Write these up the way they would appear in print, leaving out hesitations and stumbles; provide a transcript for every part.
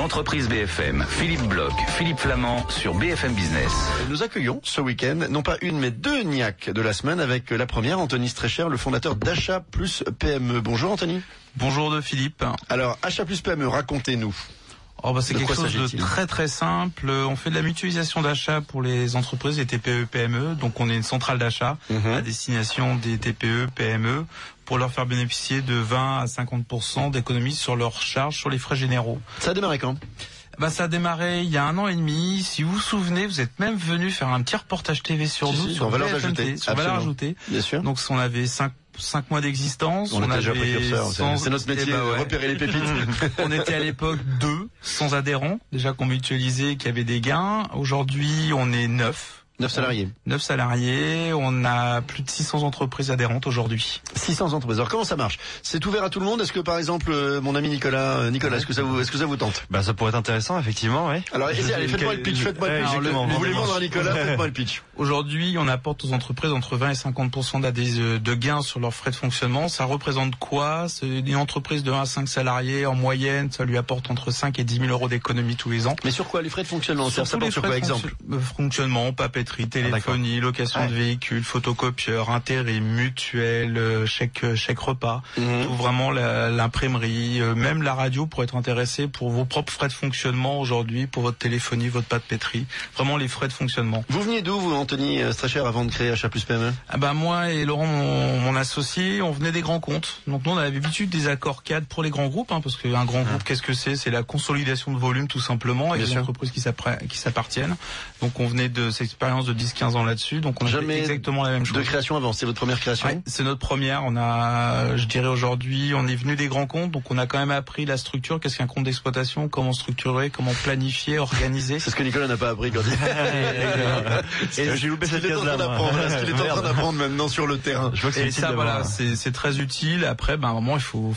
L'entreprise BFM, Philippe Bloch, Philippe Flamand sur BFM Business. Nous accueillons ce week-end, non pas une mais deux niaques de la semaine avec la première, Anthony Strecher, le fondateur d'Achat Plus PME. Bonjour Anthony. Bonjour de Philippe. Alors, Achat Plus PME, racontez-nous. C'est quelque chose de très très simple. On fait de la mutualisation d'achat pour les entreprises, les TPE, PME. Donc on est une centrale d'achat à destination des TPE, PME pour leur faire bénéficier de 20 à 50% d'économies sur leurs charges, sur les frais généraux. Ça a démarré quand ? Ça a démarré il y a 1 an et demi. Si vous vous souvenez, vous êtes même venu faire un petit reportage TV sur nous, sur Valeur ajoutée. Sur Valeur Ajoutée. Bien sûr. Donc on avait 5 mois d'existence. On était déjà précurseurs. C'est notre métier, repérer les pépites. On était à l'époque 2, sans adhérents, déjà qu'on mutualisait, qui avaient des gains. Aujourd'hui, on est 9. 9 salariés. 9 salariés, on a plus de 600 entreprises adhérentes aujourd'hui. 600 entreprises. Alors comment ça marche ? C'est ouvert à tout le monde ? Est-ce que par exemple mon ami Nicolas, est-ce que ça vous tente ? Ça pourrait être intéressant effectivement, oui. Alors allez, faites-moi le pitch, Vous voulez vendre à Nicolas, faites-moi le pitch. Aujourd'hui, on apporte aux entreprises entre 20 et 50% de gains sur leurs frais de fonctionnement. Ça représente quoi ? C'est une entreprise de 1 à 5 salariés en moyenne, ça lui apporte entre 5 et 10 000 euros d'économie tous les ans. Mais sur quoi les frais de fonctionnement ? Ça porte sur quoi, exemple ? Fonctionnement, papeterie, téléphonie, location de véhicules, photocopieurs, intérim, mutuelle, chèque repas, tout vraiment l'imprimerie, même la radio pour être intéressé pour vos propres frais de fonctionnement aujourd'hui, pour votre téléphonie, votre papeterie, vraiment les frais de fonctionnement. Vous veniez d'où, vous, Anthony Strecher, avant de créer Achat Plus PME ? Moi et Laurent, mon associé, on venait des grands comptes. Donc nous, on avait l'habitude des accords cadres pour les grands groupes, parce qu'un grand groupe, qu'est-ce que c'est ? C'est la consolidation de volume tout simplement, et des entreprises qui s'appartiennent. Donc on venait de cette expérience de 10-15 ans là-dessus, donc on a fait exactement la même chose. De création avant, c'est votre première création ? Ouais, c'est notre première. Je dirais aujourd'hui, on est venu des grands comptes, donc on a quand même appris la structure, qu'est-ce qu'un compte d'exploitation, comment structurer, comment planifier, organiser. C'est ce que Nicolas n'a pas appris quand j'ai loupé cette case-là. Ce qu'il est en train d'apprendre maintenant sur le terrain. Je vois que c'est très utile. Après, à un moment, il faut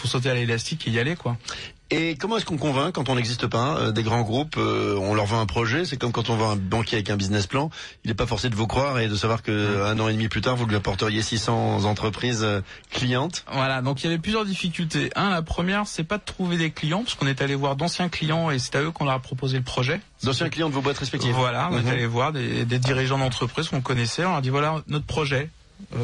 sauter à l'élastique et y aller, quoi. Et comment est-ce qu'on convainc quand on n'existe pas des grands groupes on leur vend un projet, c'est comme quand on vend un banquier avec un business plan. Il n'est pas forcé de vous croire et de savoir que 1 an et demi plus tard, vous lui apporteriez 600 entreprises clientes. Voilà, donc il y avait plusieurs difficultés. La première, c'est pas de trouver des clients, parce qu'on est allé voir d'anciens clients et c'est à eux qu'on leur a proposé le projet. D'anciens clients de vos boîtes respectives. Voilà, on est allé voir des dirigeants d'entreprises qu'on connaissait, on leur a dit voilà notre projet.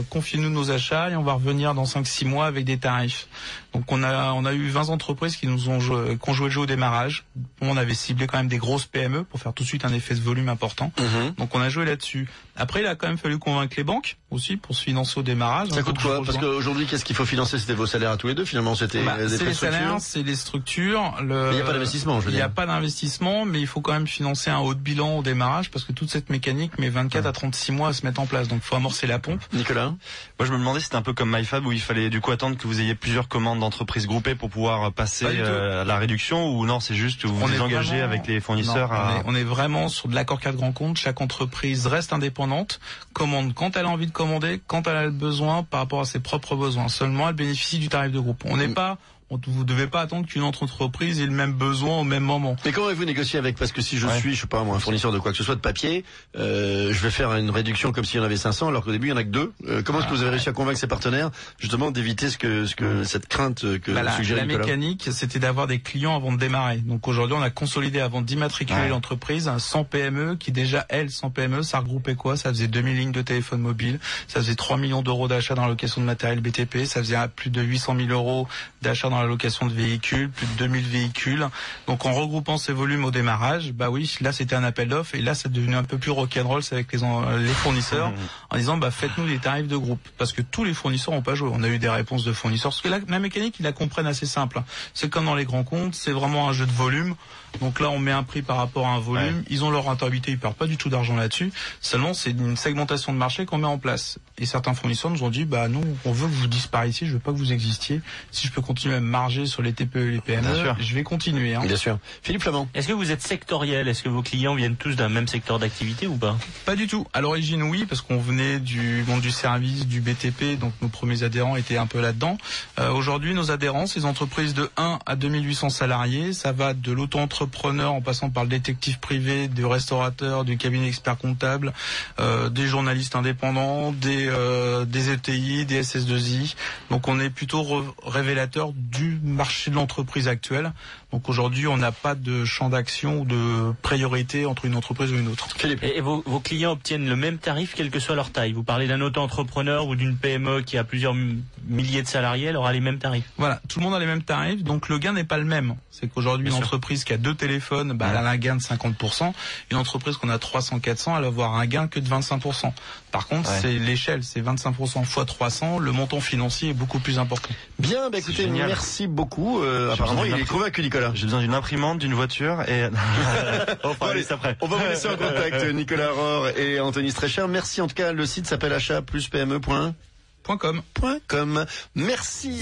Confiez-nous nos achats et on va revenir dans 5-6 mois avec des tarifs. Donc on a eu 20 entreprises qui ont joué le jeu au démarrage. On avait ciblé quand même des grosses PME pour faire tout de suite un effet de volume important. Donc on a joué là-dessus. Après, il a quand même fallu convaincre les banques aussi pour se financer au démarrage. Ça coûte quoi ? Parce qu'aujourd'hui, qu'est-ce qu'il faut financer ? C'était vos salaires à tous les deux finalement, c'était c'est les salaires, c'est les structures. Il n'y a pas d'investissement, je veux dire. Il n'y a pas d'investissement, mais il faut quand même financer un haut de bilan au démarrage parce que toute cette mécanique met 24 à 36 mois à se mettre en place. Donc il faut amorcer la pompe. Nicolas ? Moi je me demandais si c'était un peu comme MyFab où il fallait du coup attendre que vous ayez plusieurs commandes d'entreprises groupées pour pouvoir passer à la réduction, ou non, c'est juste vous vous engagez avec les fournisseurs. On est vraiment sur de l'accord cadre grand compte. Chaque entreprise reste indépendante, commande quand elle a envie de commander, quand elle a le besoin par rapport à ses propres besoins. Seulement elle bénéficie du tarif de groupe. Vous devez pas attendre qu'une autre entreprise ait le même besoin au même moment. Mais comment avez-vous négocié avec ? Parce que si je sais pas moi, un fournisseur de quoi que ce soit de papier, je vais faire une réduction comme s'il y en avait 500 alors qu'au début il y en a que 2. Comment est-ce que vous avez réussi à convaincre ces partenaires justement d'éviter cette crainte que suggère Nicolas ? La mécanique, c'était d'avoir des clients avant de démarrer. Donc aujourd'hui, on a consolidé avant d'immatriculer l'entreprise 100 PME qui déjà 100 PME, ça regroupait quoi ? Ça faisait 2000 lignes de téléphone mobile, ça faisait 3 millions d'euros d'achat dans la location de matériel BTP, ça faisait plus de 800 000 euros d'achat dans la location de véhicules, plus de 2000 véhicules. Donc en regroupant ces volumes au démarrage, là c'était un appel d'offres et là c'est devenu un peu plus rock'n'roll avec les fournisseurs en disant faites-nous des tarifs de groupe, parce que tous les fournisseurs n'ont pas joué. On a eu des réponses de fournisseurs parce que la mécanique ils la comprennent assez simple. C'est comme dans les grands comptes, c'est vraiment un jeu de volume. Donc là on met un prix par rapport à un volume, ils ont leur rentabilité, ils perdent pas du tout d'argent là-dessus. Seulement c'est une segmentation de marché qu'on met en place. Et certains fournisseurs nous ont dit nous on veut que vous disparaissiez, je veux pas que vous existiez. Si je peux continuer à marger sur les TPE et les PME, je vais continuer. Bien sûr. Philippe Flamand. Est-ce que vous êtes sectoriel ? Est-ce que vos clients viennent tous d'un même secteur d'activité ou pas ? Pas du tout. À l'origine, oui, parce qu'on venait du monde du service, du BTP, donc nos premiers adhérents étaient un peu là-dedans. Aujourd'hui, nos adhérents, c'est des entreprises de 1 à 2800 salariés. Ça va de l'auto-entrepreneur en passant par le détective privé, du restaurateur, du cabinet expert comptable, des journalistes indépendants, des ETI, des SS2I. Donc on est plutôt révélateur du marché de l'entreprise actuelle. Donc aujourd'hui, on n'a pas de champ d'action ou de priorité entre une entreprise ou une autre. Et vos clients obtiennent le même tarif quelle que soit leur taille. Vous parlez d'un auto-entrepreneur ou d'une PME qui a plusieurs milliers de salariés, elle aura les mêmes tarifs. Voilà, tout le monde a les mêmes tarifs, donc le gain n'est pas le même. C'est qu'aujourd'hui, une entreprise qui a 2 téléphones, elle a un gain de 50%. Une entreprise qu'on a 300, 400, elle va avoir un gain que de 25%. Par contre, c'est l'échelle, c'est 25% fois 300. Le montant financier est beaucoup plus important. Bien, écoutez, merci beaucoup. Apparemment, il est convaincu, Nicolas. J'ai besoin d'une imprimante, d'une voiture et on va aller après. On va vous laisser en contact, Nicolas Rohr et Anthony Streicher. Merci. En tout cas, le site s'appelle achat-pme.com. Merci.